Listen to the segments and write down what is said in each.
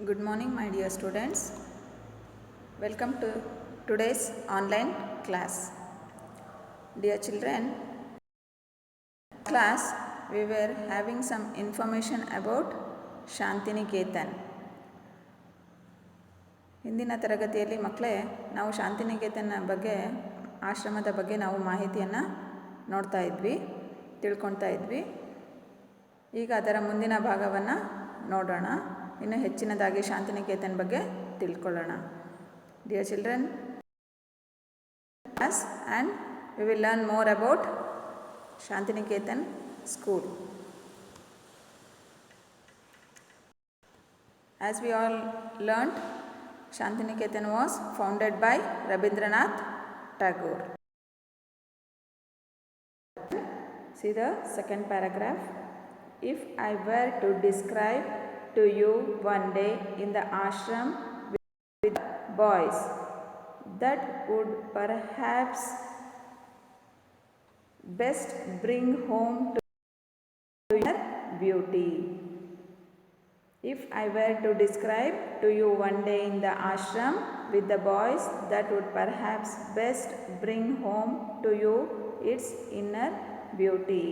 Good morning, my dear students. Welcome to today's online class. Dear children, class we were having some information about Shantiniketan. ಹಿಂದಿನ ತರಗತಿಯಲ್ಲಿ ಮಕ್ಕಳೇ ನಾವು ಶಾಂತಿನಿಕೇತನ ಬಗ್ಗೆ ಆಶ್ರಮದ ಬಗ್ಗೆ ನಾವು ಮಾಹಿತಿಯನ್ನು ನೋಡ್ತಾ ಇದ್ವಿ, ತಿಳ್ಕೊಳ್ತಾ ಇದ್ವಿ. ಈಗ ಅದರ ಮುಂದಿನ ಭಾಗವನ್ನು ನೋಡೋಣ. ಇನ್ನು ಹೆಚ್ಚಿನದಾಗಿ ಶಾಂತಿನಿಕೇತನ್ ಬಗ್ಗೆ ತಿಳ್ಕೊಳ್ಳೋಣ. Dear children, class and we will learn more about Shantiniketan school. As we all learnt, Shantiniketan was founded by Rabindranath Tagore. See the second paragraph. If I were to describe to you one day in the ashram with boys, that would perhaps best bring home to your beauty. If I were to describe to you one day in the ashram with the boys, that would perhaps best bring home to you its inner beauty.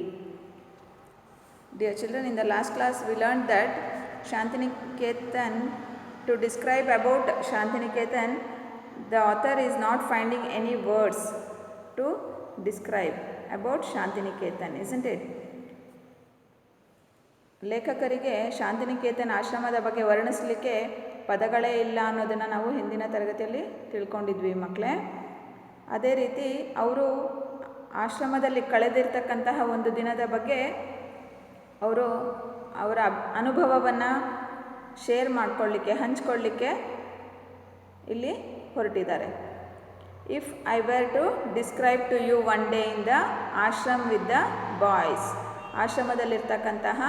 Dear children, in the last class we learned that Shantiniketan, to describe about Shantiniketan, the author is not finding any words to describe about Shantiniketan, isn't it? ಲೇಖಕರಿಗೆ ಶಾಂತಿನಿಕೇತನ್ ಆಶ್ರಮದ ಬಗ್ಗೆ ವರ್ಣಿಸಲಿಕ್ಕೆ ಪದಗಳೇ ಇಲ್ಲ ಅನ್ನೋದನ್ನು ನಾವು ಹಿಂದಿನ ತರಗತಿಯಲ್ಲಿ ತಿಳ್ಕೊಂಡಿದ್ವಿ ಮಕ್ಕಳೇ. ಅದೇ ರೀತಿ ಅವರು ಆಶ್ರಮದಲ್ಲಿ ಕಳೆದಿರ್ತಕ್ಕಂತಹ ಒಂದು ದಿನದ ಬಗ್ಗೆ ಅವರು ಅವರ ಅನುಭವವನ್ನು ಶೇರ್ ಮಾಡಿಕೊಳ್ಳಿಕ್ಕೆ, ಹಂಚ್ಕೊಳ್ಳಿಕ್ಕೆ ಇಲ್ಲಿ ಹೊರಟಿದ್ದಾರೆ. If I were to describe to you one day in the ashram with the boys, ಆಶ್ರಮದಲ್ಲಿರ್ತಕ್ಕಂತಹ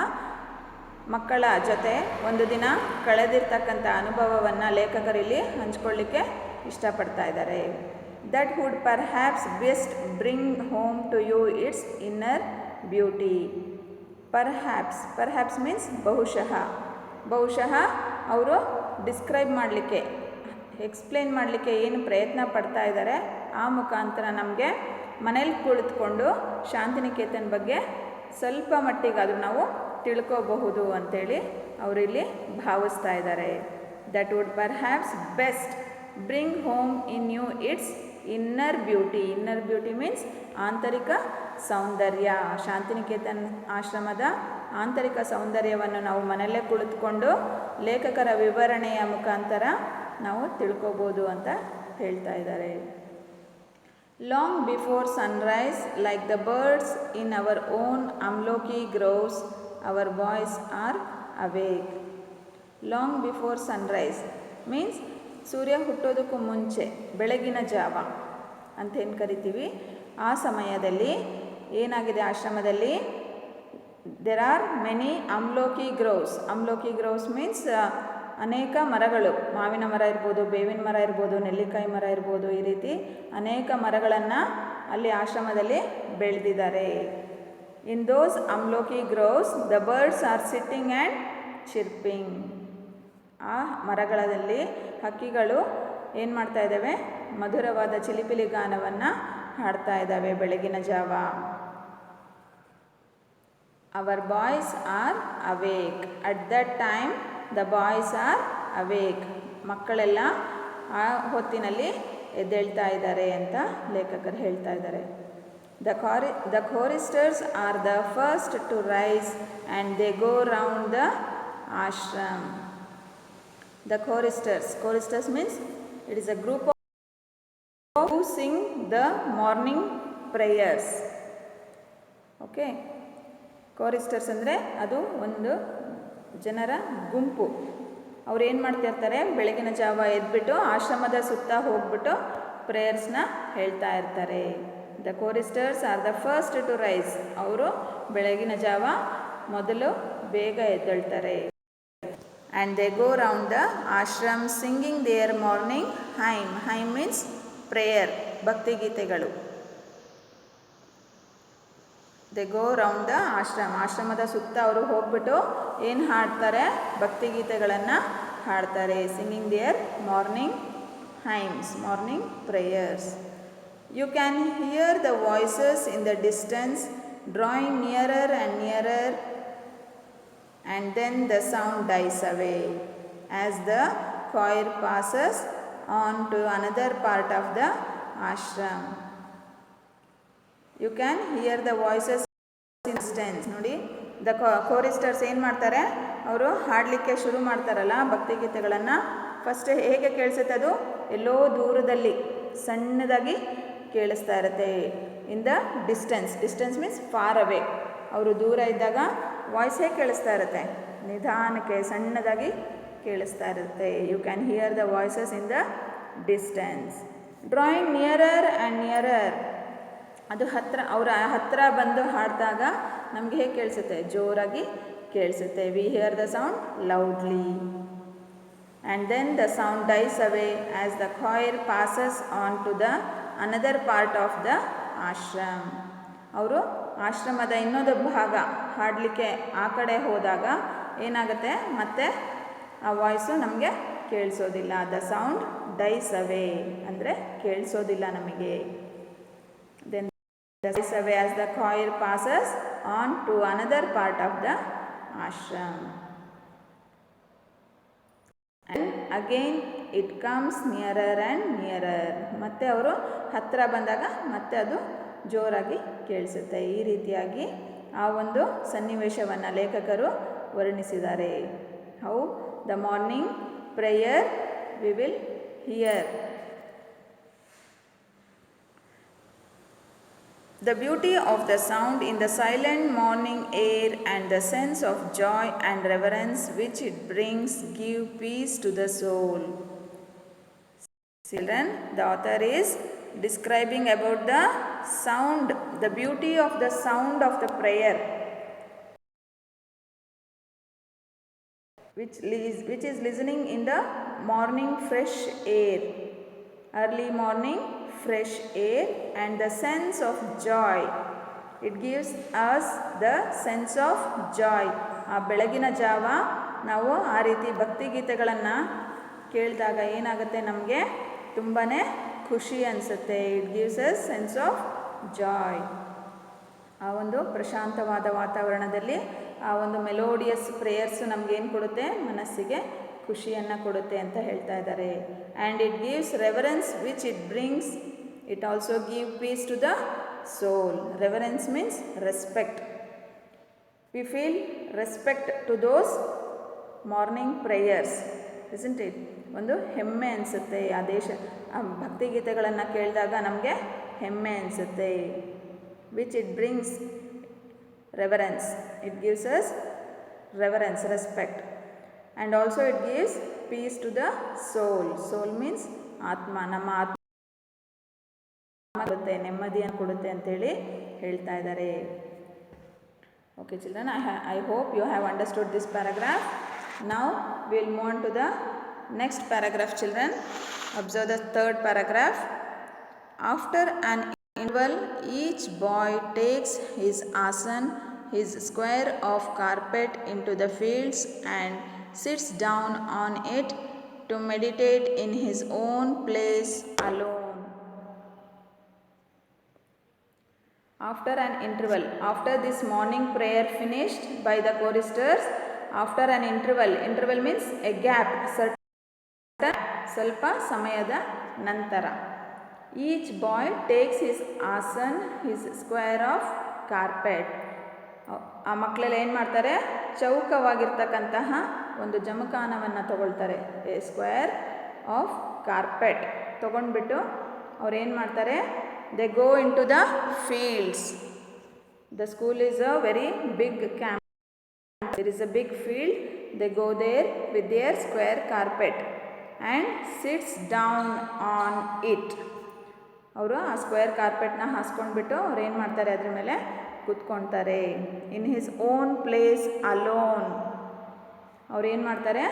ಮಕ್ಕಳ ಜೊತೆ ಒಂದು ದಿನ ಕಳೆದಿರ್ತಕ್ಕಂಥ ಅನುಭವವನ್ನು ಲೇಖಕರಲ್ಲಿ ಹಂಚ್ಕೊಳ್ಳಿಕ್ಕೆ ಇಷ್ಟಪಡ್ತಾ ಇದ್ದಾರೆ. That would perhaps best bring home to you its inner beauty. Perhaps means ಬಹುಶಃ. ಬಹುಶಃ ಅವರು ಡಿಸ್ಕ್ರೈಬ್ ಮಾಡಲಿಕ್ಕೆ, ಎಕ್ಸ್ಪ್ಲೇನ್ ಮಾಡಲಿಕ್ಕೆ ಏನು ಪ್ರಯತ್ನ ಪಡ್ತಾ ಇದ್ದಾರೆ, ಆ ಮುಖಾಂತರ ನಮಗೆ ಮನೇಲಿ ಕುಳಿತುಕೊಂಡು ಶಾಂತಿನಿಕೇತನ್ ಬಗ್ಗೆ ಸ್ವಲ್ಪ ಮಟ್ಟಿಗಾದರೂ ನಾವು ತಿಳ್ಕೋಬಹುದು ಅಂಥೇಳಿ ಅವರಿಲ್ಲಿ ಭಾವಿಸ್ತಾ ಇದ್ದಾರೆ. That would perhaps best bring home in you its inner beauty. Inner beauty means ಆಂತರಿಕ ಸೌಂದರ್ಯ. ಶಾಂತಿನಿಕೇತನ್ ಆಶ್ರಮದ ಆಂತರಿಕ ಸೌಂದರ್ಯವನ್ನು ನಾವು ಮನೆಯಲ್ಲೇ ಕುಳಿತುಕೊಂಡು ಲೇಖಕರ ವಿವರಣೆಯ ಮುಖಾಂತರ ನಾವು ತಿಳ್ಕೋಬೋದು ಅಂತ ಹೇಳ್ತಾ ಇದ್ದಾರೆ. Long before sunrise, like the birds in our own amloki groves, our boys are awake. Long before sunrise means ಸೂರ್ಯ ಹುಟ್ಟೋದಕ್ಕೂ ಮುಂಚೆ, ಬೆಳಗಿನ ಜಾವ ಅಂತೇನು ಕರಿತೀವಿ, ಆ ಸಮಯದಲ್ಲಿ ಏನಾಗಿದೆ ಆಶ್ರಮದಲ್ಲಿ, there are many amloki groves. Amloki groves means ಅನೇಕ ಮರಗಳು, ಮಾವಿನ ಮರ ಇರ್ಬೋದು, ಬೇವಿನ ಮರ ಇರ್ಬೋದು, ನೆಲ್ಲಿಕಾಯಿ ಮರ ಇರ್ಬೋದು, ಈ ರೀತಿ ಅನೇಕ ಮರಗಳನ್ನು ಅಲ್ಲಿ ಆಶ್ರಮದಲ್ಲಿ ಬೆಳೆದಿದ್ದಾರೆ. In those amloki groves the birds are sitting and chirping. ಆ ಮರಗಳಲ್ಲಿ ಹಕ್ಕಿಗಳು ಏನು ಮಾಡ್ತಾ ಇದ್ದಾವೆ, ಮಧುರವಾದ ಚಿಲಿಪಿಲಿ ಗಾನವನ್ನು ಹಾಡ್ತಾ ಇದ್ದಾವೆ ಬೆಳಗಿನ ಜಾವ. Hour boys are awake. At that time the boys are awake. ಮಕ್ಕಳೆಲ್ಲ ಆ ಹೊತ್ತಿನಲ್ಲಿ ಎದ್ದೇಳ್ತಾ ಇದ್ದಾರೆ ಅಂತ ಲೇಖಕರು ಹೇಳ್ತಾ ಇದ್ದಾರೆ. The choristers are the first to rise and they go round the ashram. The choristers means it is a group of who sing the morning prayers. Okay, choristers ಅಂದರೆ ಅದು ಒಂದು ಜನರ ಗುಂಪು. ಅವ್ರು ಏನು ಮಾಡ್ತಿರ್ತಾರೆ, ಬೆಳಗಿನ ಜಾವ ಎದ್ಬಿಟ್ಟು ಆಶ್ರಮದ ಸುತ್ತ ಹೋಗ್ಬಿಟ್ಟು ಪ್ರೇಯರ್ಸ್ನ ಹೇಳ್ತಾ ಇರ್ತಾರೆ. The choristers are the first to rise. ಅವರು ಬೆಳಗಿನ ಜಾವ ಮೊದಲು ಬೇಗ ಎದ್ದೇಳ್ತಾರೆ. And they go round the ashram singing their morning hymn. Hymn means prayer, ಭಕ್ತಿಗೀತೆಗಳು. They go round the ashram. ಆಶ್ರಮದ ಸುತ್ತ ಅವರು ಹೋಗ್ಬಿಟ್ಟು ಏನು ಹಾಡ್ತಾರೆ, ಭಕ್ತಿಗೀತೆಗಳನ್ನು ಹಾಡ್ತಾರೆ, singing their morning hymns, morning prayers. You can hear the voices in the distance drawing nearer and nearer, and then the sound dies away as the choir passes on to another part of the ashram. You can hear the voices in the distance. ನೋಡಿ, the ಕೋರಿಸ್ಟರ್ಸ್ ಏನು ಮಾಡ್ತಾರೆ, ಅವರು ಹಾಡಲಿಕ್ಕೆ ಶುರು ಮಾಡ್ತಾರಲ್ಲ ಭಕ್ತಿಗೀತೆಗಳನ್ನು, first ಹೇಗೆ ಕೇಳಿಸುತ್ತೆ, ಅದು ಎಲ್ಲೋ ದೂರದಲ್ಲಿ ಸಣ್ಣದಾಗಿ ಕೇಳಿಸ್ತಾ ಇರುತ್ತೆ. ಇನ್ the distance, distance means far away, ಅವರು ದೂರ ಇದ್ದಾಗ ವಾಯ್ಸ್ ಹೇಗೆ ಕೇಳಿಸ್ತಾ ಇರುತ್ತೆ, ನಿಧಾನಕ್ಕೆ ಸಣ್ಣದಾಗಿ ಕೇಳಿಸ್ತಾ ಇರುತ್ತೆ. You can hear the voices in the distance. Drawing nearer and nearer, ಅದು ಅವರ ಹತ್ತಿರ ಬಂದು ಹಾಡಿದಾಗ ನಮಗೆ ಹೇಗೆ ಕೇಳಿಸುತ್ತೆ, ಜೋರಾಗಿ ಕೇಳಿಸುತ್ತೆ. We hear the sound loudly. And then the sound dies away as the choir passes on to the another part of the ashram. ಅವರು ಆಶ್ರಮದ ಇನ್ನೊಂದು ಭಾಗ ಹಾಡಲಿಕ್ಕೆ ಆ ಕಡೆ ಹೋದಾಗ ಏನಾಗುತ್ತೆ, ಮತ್ತೆ ಆ ವಾಯ್ಸು ನಮಗೆ ಕೇಳಿಸೋದಿಲ್ಲ. ದ ಸೌಂಡ್ ಡೈಸ್ ಅವೇ ಅಂದರೆ ಕೇಳಿಸೋದಿಲ್ಲ ನಮಗೆ. Then dies away as the choir passes on to another part of the ashram. And again it comes nearer and nearer, ಮತ್ತು ಅವರು ಹತ್ತಿರ ಬಂದಾಗ ಮತ್ತೆ ಅದು ಜೋರಾಗಿ ಕೇಳಿಸುತ್ತೆ. ಈ ರೀತಿಯಾಗಿ ಆ ಒಂದು ಸನ್ನಿವೇಶವನ್ನು ಲೇಖಕರು ವರ್ಣಿಸಿದ್ದಾರೆ. How the morning prayer we will hear. The beauty of the sound in the silent morning air and the sense of joy and reverence which it brings give peace to the soul. Children, the author is describing about the sound, the beauty of the sound of the prayer, which is listening in the morning fresh air, early morning fresh air, and the sense of joy. It gives us the sense of joy. ಆ ಬೆಳಗಿನ ಜಾವ ನಾವು ಆ ರೀತಿ ಭಕ್ತಿಗೀತೆಗಳನ್ನು ಕೇಳಿದಾಗ ಏನಾಗುತ್ತೆ, ನಮಗೆ ತುಂಬಾ ಖುಷಿ ಅನಿಸುತ್ತೆ. It gives us sense of Joy. ಆ ಒಂದು ಪ್ರಶಾಂತವಾದ ವಾತಾವರಣದಲ್ಲಿ ಆ ಒಂದು ಮೆಲೋಡಿಯಸ್ ಪ್ರೇಯರ್ಸು ನಮಗೇನು ಕೊಡುತ್ತೆ, ಮನಸ್ಸಿಗೆ ಖುಷಿಯನ್ನು ಕೊಡುತ್ತೆ ಅಂತ ಹೇಳ್ತಾ ಇದ್ದಾರೆ. And it gives reverence which it brings, it also give peace to the soul. Reverence means respect. We feel respect to those morning prayers, isn't it? ಒಂದು ಹೆಮ್ಮೆ ಅನಿಸುತ್ತೆ. ಆ ಭಕ್ತಿಗೀತೆಗಳನ್ನು ಕೇಳಿದಾಗ ನಮಗೆ ಹೆಮ್ಮೆ ಅನಿಸುತ್ತೆ. Which it brings reverence, it gives us reverence, respect. And also it gives peace to the soul. Soul means ಆತ್ಮ, ನಮ್ಮ ಆತ್ಮ ಕೊಡುತ್ತೆ, ನೆಮ್ಮದಿಯನ್ನು ಕೊಡುತ್ತೆ ಅಂತೇಳಿ ಹೇಳ್ತಾ ಇದ್ದಾರೆ. Okay children, I hope you have understood this paragraph. Now we will move on to the next paragraph, children. Observe the third paragraph. After an interval, each boy takes his asan, his square of carpet, into the fields and sits down on it to meditate in his own place alone. After an interval, after this morning prayer finished by the choristers, after an interval, interval means a gap, ಸ್ವಲ್ಪ ಸಮಯದ ನಂತರ, each boy takes his asan, his square of carpet. ಆ ಮಕ್ಕಳೆಲ್ಲ ಏನು ಮಾಡ್ತಾರೆ, ಚೌಕವಾಗಿರ್ತಕ್ಕಂತಹ ಒಂದು ಜಮಖಾನವನ್ನು ತಗೊಳ್ತಾರೆ, ಎ ಸ್ಕ್ವೇರ್ ಆಫ್ ಕಾರ್ಪೆಟ್ ತೊಗೊಂಡ್ಬಿಟ್ಟು ಅವ್ರೇನು ಮಾಡ್ತಾರೆ, they go into the fields. The school is a very big camp. There is a big field. They go there with their square carpet and sits down on it. ಅವರು ಆ square ಕಾರ್ಪೆಟ್ನ ಹಾಸ್ಕೊಂಡ್ಬಿಟ್ಟು ಅವ್ರು ಏನು ಮಾಡ್ತಾರೆ, ಅದ್ರ ಮೇಲೆ ಕೂತ್ಕೊಳ್ತಾರೆ. In his own place alone. ಅವ್ರು ಏನು ಮಾಡ್ತಾರೆ,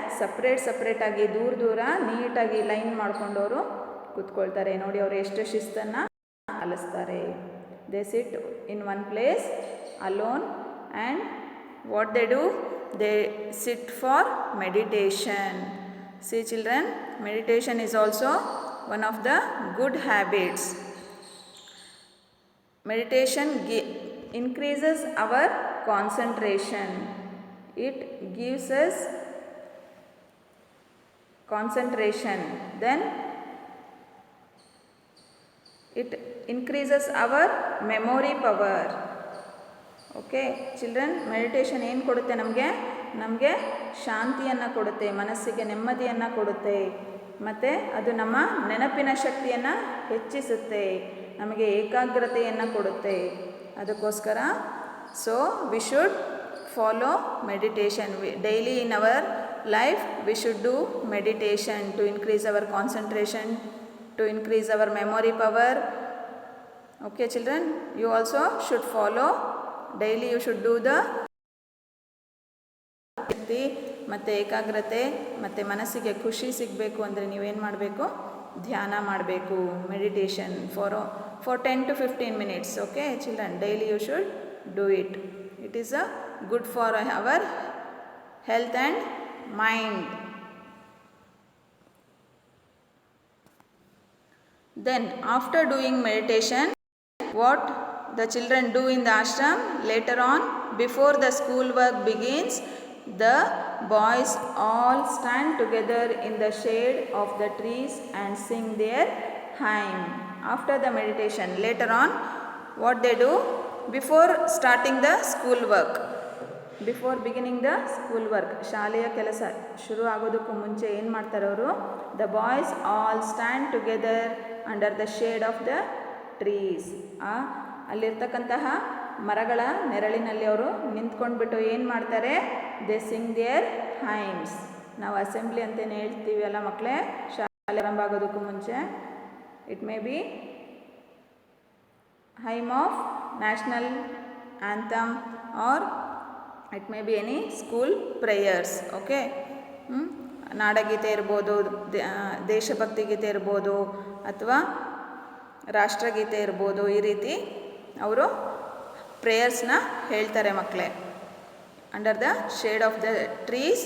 ಸಪ್ರೇಟಾಗಿ ದೂರ ನೀಟಾಗಿ ಲೈನ್ ಮಾಡ್ಕೊಂಡವರು ಕೂತ್ಕೊಳ್ತಾರೆ. ನೋಡಿ ಅವರು ಎಷ್ಟು ಶಿಸ್ತನ್ನು ಪಾಲಿಸ್ತಾರೆ. They sit in one place alone and what they do, they sit for meditation. See children, meditation is also one of the good habits. Meditation increases our concentration. It gives us concentration. Then it increases our memory power. Okay children, meditation ಏನು ಕೊಡುತ್ತೆ ನಮಗೆ ಶಾಂತಿಯನ್ನು ಕೊಡುತ್ತೆ, ಮನಸ್ಸಿಗೆ ನೆಮ್ಮದಿಯನ್ನು ಕೊಡುತ್ತೆ, ಮತ್ತು ಅದು ನಮ್ಮ ನೆನಪಿನ ಶಕ್ತಿಯನ್ನು ಹೆಚ್ಚಿಸುತ್ತೆ, ನಮಗೆ ಏಕಾಗ್ರತೆಯನ್ನು ಕೊಡುತ್ತೆ. ಅದಕ್ಕೋಸ್ಕರ we should follow meditation daily in our life. We should do meditation to increase our concentration, to increase our memory power. Okay children, you also should follow daily. You should do the ಶಕ್ತಿ ಮತ್ತು ಏಕಾಗ್ರತೆ ಮತ್ತು ಮನಸ್ಸಿಗೆ ಖುಷಿ ಸಿಗಬೇಕು ಅಂದರೆ ನೀವೇನು ಮಾಡಬೇಕು, ಧ್ಯಾನ ಮಾಡಬೇಕು. Meditation for 10 to 15 minutes. Okay children, daily you should do it. It is a good for our health and mind. Then after doing meditation, what the children do in the ashram later on, before the school work begins, the boys all stand together in the shade of the trees and sing their hymn. After the meditation, later on, what they do before starting the school work, before beginning the school work, ಶಾಲೆಯ ಕೆಲಸ ಶುರು ಆಗೋದಕ್ಕೂ ಮುಂಚೆ ಏನು ಮಾಡ್ತಾರೆ ಅವರು, the boys all stand together under the shade of the trees. ಅಲ್ಲಿರ್ತಕ್ಕಂತಹ ಮರಗಳ ನೆರಳಿನಲ್ಲಿ ಅವರು ನಿಂತ್ಕೊಂಡ್ಬಿಟ್ಟು ಏನು ಮಾಡ್ತಾರೆ, ದೇ ಸಿಂಗ್ ದೇರ್ ಹೈಮ್ಸ್. ನಾವು ಅಸೆಂಬ್ಲಿ ಅಂತಲೇ ಹೇಳ್ತೀವಿ ಅಲ್ಲ ಮಕ್ಕಳೇ, ಶಾಲೆ ಆರಂಭ ಆಗೋದಕ್ಕೂ ಮುಂಚೆ. It may be hymn of national anthem or it may be any school prayers. Okay, ನಾಡಗೀತೆ ಇರ್ಬೋದು, ದೇಶಭಕ್ತಿ ಗೀತೆ ಇರ್ಬೋದು, ಅಥವಾ ರಾಷ್ಟ್ರಗೀತೆ ಇರ್ಬೋದು. ಈ ರೀತಿ ಅವರು ಪ್ರೇಯರ್ಸ್ನ ಹೇಳ್ತಾರೆ ಮಕ್ಕಳೇ. Under the shade of the trees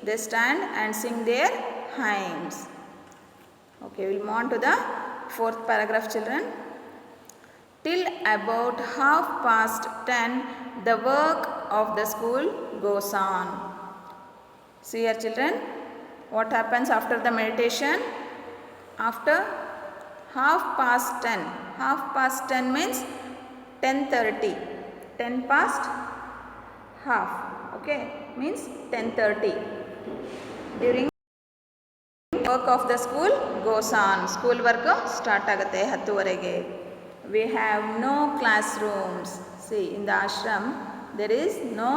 they stand and sing their hymns. Okay, will move on to the 4th paragraph children. Till about 10:30 the work of the school goes on. See here children, what happens after the meditation? After 10:30, 10:30 means 10:30, 10 past half. Okay, means 10:30. During work of the school goes on, school work start ಆಗುತ್ತೆ 10:00ವರೆಗೆ. We have no classrooms. See, in the ashram there is no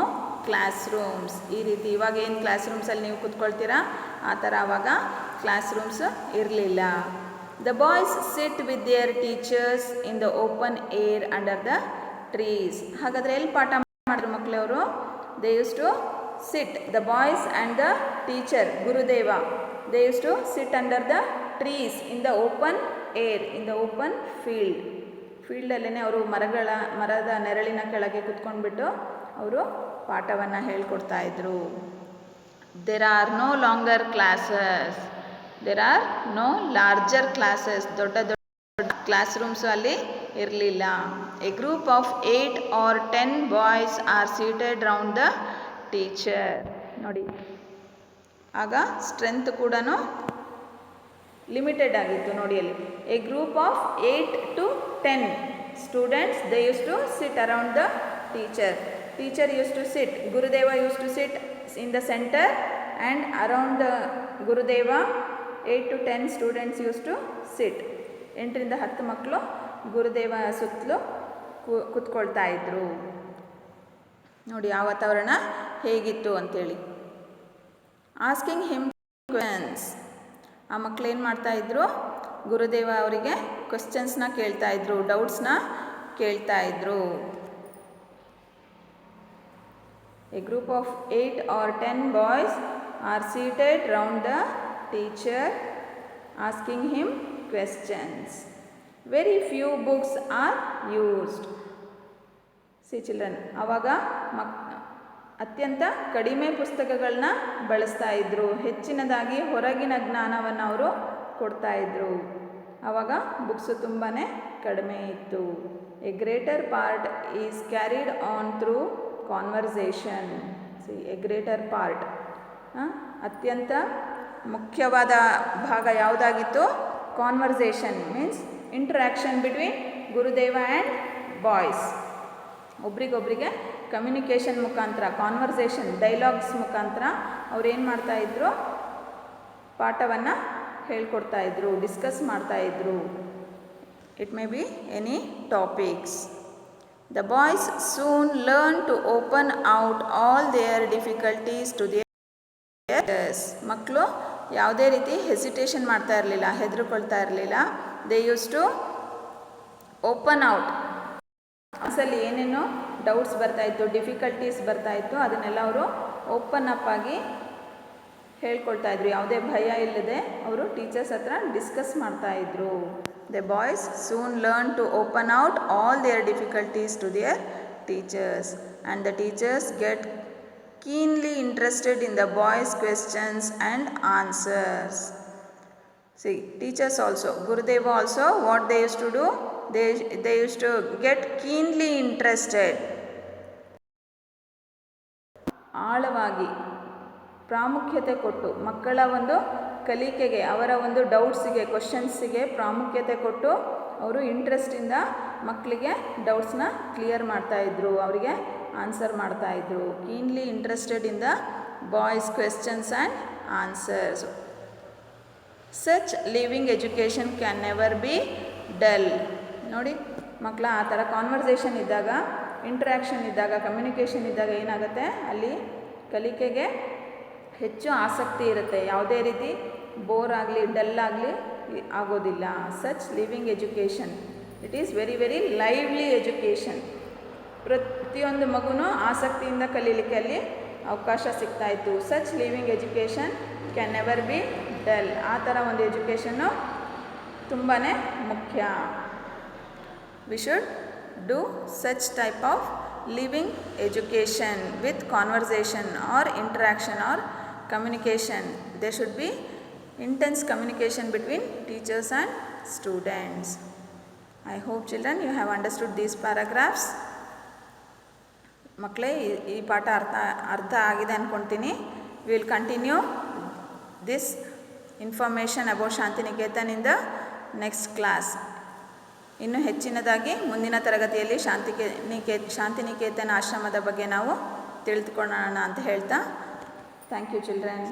classrooms. ಈ ರೀತಿ ಇವಾಗ ಏನು class ರೂಮ್ಸಲ್ಲಿ ನೀವು ಕೂತ್ಕೊಳ್ತೀರಾ ಆ ಥರ ಆವಾಗ class rooms ಇರಲಿಲ್ಲ. The boys sit with their teachers in the open air under the trees. ಹಾಗಾದರೆ ಎಲ್ಲಿ ಪಾಠ ಮಾಡಿದ್ರು ಮಕ್ಕಳೇ ಅವರು? They used to sit, the boys and the teacher, Gurudeva, they used to sit under the trees in the open air, in the open field. ಫೀಲ್ಡಲ್ಲೇ ಅವರು ಮರದ ನೆರಳಿನ ಕೆಳಗೆ ಕುತ್ಕೊಂಡ್ಬಿಟ್ಟು ಅವರು ಪಾಠವನ್ನು ಹೇಳ್ಕೊಡ್ತಾಯಿದ್ರು. There are no longer classes, there are no larger classes. ದೊಡ್ಡ ದೊಡ್ಡ ಕ್ಲಾಸ್ ರೂಮ್ಸು ಅಲ್ಲಿ ಇರಲಿಲ್ಲ. A group of 8 or 10 boys are seated round the teacher. ನೋಡಿ, ಆಗ ಸ್ಟ್ರೆಂತ್ ಕೂಡ ಲಿಮಿಟೆಡ್ ಆಗಿತ್ತು. ನೋಡಿ ಅಲ್ಲಿ, a group of 8 to 10 students, they used to sit around the teacher. Teacher used to sit, Gurudeva used to sit in the center, and around the Gurudeva 8 to 10 students used to sit. 8ರಿಂದ 10 ಮಕ್ಕಳು ಗುರುದೇವ ಸುತ್ತಲೂ ಕೂತ್ಕೊಳ್ತಾ ಇದ್ರು. ನೋಡಿ ಆ ವಾತಾವರಣ ಹೇಗಿತ್ತು ಅಂತೇಳಿ. Asking him questions. ಆ ಮಕ್ಕಳು ಏನು ಮಾಡ್ತಾಯಿದ್ರು, ಗುರುದೇವ ಅವರಿಗೆ ಕ್ವೆಶ್ಚನ್ಸ್ನ ಕೇಳ್ತಾಯಿದ್ರು, ಡೌಟ್ಸ್ನ ಕೇಳ್ತಾಯಿದ್ರು. A group of 8 or 10 boys are seated round the teacher asking him questions. Very few books are used. See children, ಆವಾಗ ಅತ್ಯಂತ ಕಡಿಮೆ ಪುಸ್ತಕಗಳನ್ನ ಬಳಸ್ತಾ ಇದ್ದರು. ಹೆಚ್ಚಿನದಾಗಿ ಹೊರಗಿನ ಜ್ಞಾನವನ್ನು ಅವರು ಕೊಡ್ತಾಯಿದ್ರು. ಆವಾಗ ಬುಕ್ಸು ತುಂಬಾ ಕಡಿಮೆ ಇತ್ತು. A greater part is carried on through conversation. A greater part, ಅತ್ಯಂತ ಮುಖ್ಯವಾದ ಭಾಗ ಯಾವುದಾಗಿತ್ತು? Conversation means interaction between Gurudev and boys. ಒಬ್ರಿಗೊಬ್ರಿಗೆ communication ಮುಖಾಂತರ, ಕಾನ್ವರ್ಸೇಷನ್, ಡೈಲಾಗ್ಸ್ ಮುಖಾಂತರ ಅವ್ರು ಏನು ಮಾಡ್ತಾಯಿದ್ರು? ಪಾಠವನ್ನು ಹೇಳ್ಕೊಡ್ತಾಯಿದ್ರು, ಡಿಸ್ಕಸ್ ಮಾಡ್ತಾಯಿದ್ರು. It may be any topics. The boys soon learned to open out all their difficulties to their teachers. ಮಕ್ಕಳು ಯಾವುದೇ ರೀತಿ ಹೆಸಿಟೇಷನ್ ಮಾಡ್ತಾ ಇರಲಿಲ್ಲ, ಹೆದರ್ಕೊಳ್ತಾ ಇರಲಿಲ್ಲ. They use to open out. ಮನಸ್ಸಲ್ಲಿ ಏನೇನೋ ಡೌಟ್ಸ್ ಬರ್ತಾಯಿತ್ತು, ಡಿಫಿಕಲ್ಟೀಸ್ ಬರ್ತಾಯಿತ್ತು, ಅದನ್ನೆಲ್ಲ ಅವರು ಓಪನ್ ಅಪ್ ಆಗಿ ಹೇಳ್ಕೊಳ್ತಾ ಇದ್ರು. ಯಾವುದೇ ಭಯ ಇಲ್ಲದೆ ಅವರು ಟೀಚರ್ಸ್ ಹತ್ರ ಡಿಸ್ಕಸ್ ಮಾಡ್ತಾಯಿದ್ರು. The boys soon learned to open out all their difficulties to their teachers, and the teachers get keenly interested in the boys' questions and answers. See, teachers also, Gurudeva also, what they used to do? They used to get keenly interested. ಆಳವಾಗಿ ಪ್ರಾಮುಖ್ಯತೆ ಕೊಟ್ಟು ಮಕ್ಕಳ ಒಂದು ಕಲಿಕೆಗೆ, ಅವರ ಒಂದು ಡೌಟ್ಸಿಗೆ, ಕ್ವಶನ್ಸಿಗೆ ಪ್ರಾಮುಖ್ಯತೆ ಕೊಟ್ಟು ಅವರು ಇಂಟ್ರೆಸ್ಟಿಂದ ಮಕ್ಕಳಿಗೆ ಡೌಟ್ಸ್ನ ಕ್ಲಿಯರ್ ಮಾಡ್ತಾಯಿದ್ರು, ಅವರಿಗೆ ಆನ್ಸರ್ ಮಾಡ್ತಾಯಿದ್ರು. Keenly interested in the boys questions and answers. Such living education can never be dull. ನೋಡಿ ಮಕ್ಕಳ ಆ ಥರ ಕಾನ್ವರ್ಸೇಷನ್ ಇದ್ದಾಗ, ಇಂಟ್ರ್ಯಾಕ್ಷನ್ ಇದ್ದಾಗ, ಕಮ್ಯುನಿಕೇಷನ್ ಇದ್ದಾಗ ಏನಾಗುತ್ತೆ? ಅಲ್ಲಿ ಕಲಿಕೆಗೆ ಹೆಚ್ಚು ಆಸಕ್ತಿ ಇರುತ್ತೆ. ಯಾವುದೇ ರೀತಿ ಬೋರ್ ಆಗಲಿ, ಡಲ್ ಆಗಲಿ ಆಗೋದಿಲ್ಲ. Such living education, it is very very lively education. ಪ್ರತಿಯೊಂದು ಮಗುನೂ ಆಸಕ್ತಿಯಿಂದ ಕಲೀಲಿಕ್ಕೆ ಅಲ್ಲಿ ಅವಕಾಶ ಸಿಗ್ತಾಯಿತ್ತು. Such living education can never be dull. ಆ ಥರ ಒಂದು ಎಜುಕೇಷನ್ನು ತುಂಬಾ ಮುಖ್ಯ. We should do such type of living education with conversation or interaction or communication. There should be intense communication between teachers and students. I hope children you have understood these paragraphs. ಮಕ್ಕಳೇ ಈ ಪಾಠ ಅರ್ಥ ಆಗಿದೆ ಅಂದ್ಕೊಳ್ತೀನಿ. we will continue this information about Shantiniketan in the next class. ಇನ್ನು ಹೆಚ್ಚಿನದಾಗಿ ಮುಂದಿನ ತರಗತಿಯಲ್ಲಿ ಶಾಂತಿನಿಕೇತನ ಆಶ್ರಮದ ಬಗ್ಗೆ ನಾವು ತಿಳಿದುಕೊಳ್ಳೋಣ ಅಂತ ಹೇಳ್ತಾ, ಥ್ಯಾಂಕ್ ಯು ಚಿಲ್ಡ್ರನ್.